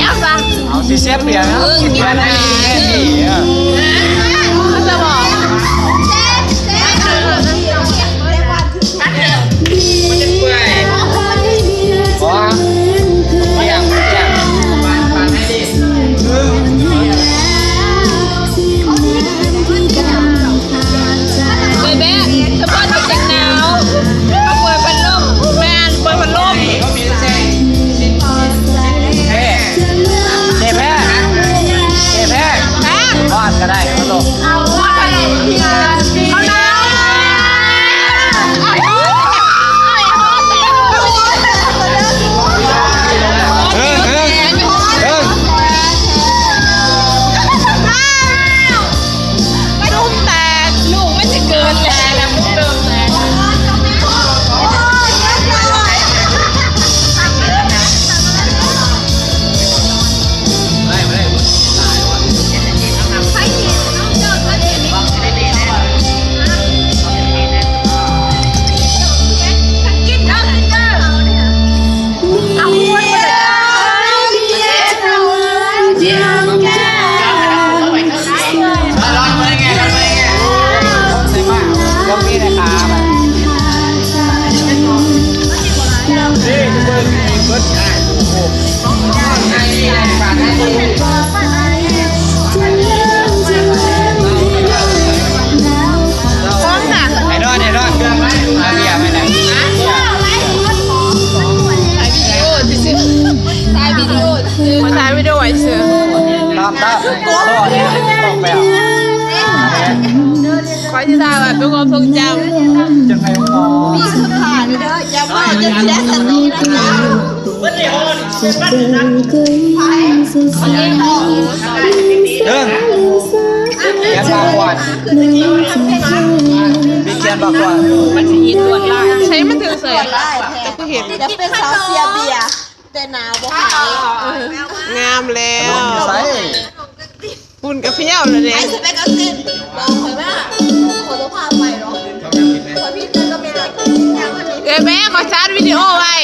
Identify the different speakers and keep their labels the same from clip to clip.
Speaker 1: ยกอ่ะ
Speaker 2: เอาสิเสียเปรียบนะกินกันได้ดี
Speaker 1: เขาจะบอก
Speaker 2: มันจะเปื่อยเพราะเปรี้ยวปานให้ดี
Speaker 1: เลยแม่ถ้าพ่อจะเด็กหนาวเขาเปิดพัดลมแม่เปิดพัดลม
Speaker 2: เขามีเส้นเฮ้เจ๊แพ้เจ๊แพ้วาดก็ได้เขาลง
Speaker 1: เขาหนาวขอที่ตาแบบเป็นความทรงจำ
Speaker 2: จังไงพอ
Speaker 1: มีสุดขาดเลยอย่าว่าจะเสียสตินะวันนี้คน
Speaker 2: เดินแกนบางวันมีแกนบางวัน
Speaker 1: มันจะยินตัวลายใช้มันถึงเสยแต่กูเห็น
Speaker 3: จะเป็นสาวเซียเบียแต่หนาวบ่หาย
Speaker 1: งามแล้ว
Speaker 2: ใส่
Speaker 1: ปุ่นกับเพี้ยวเลย
Speaker 3: ไอ้สเปกก็สิ้นบอกเคยว่าขอตัวพาไปหรอขอพี่เจอก็เป็นอย่างวันนี้
Speaker 1: แม่ขอชาร์จวิดีโอไว้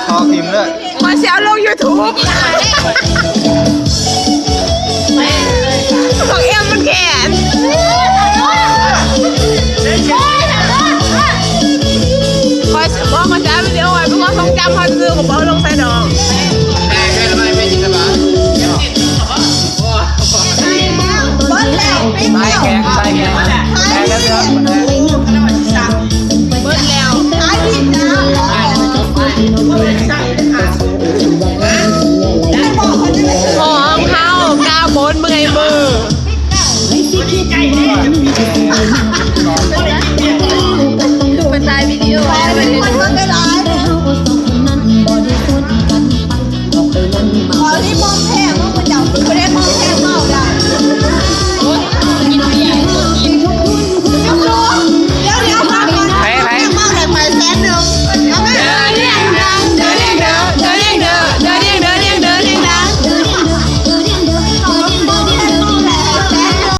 Speaker 2: ทอทีมเลย
Speaker 1: ขอเสียลง YouTube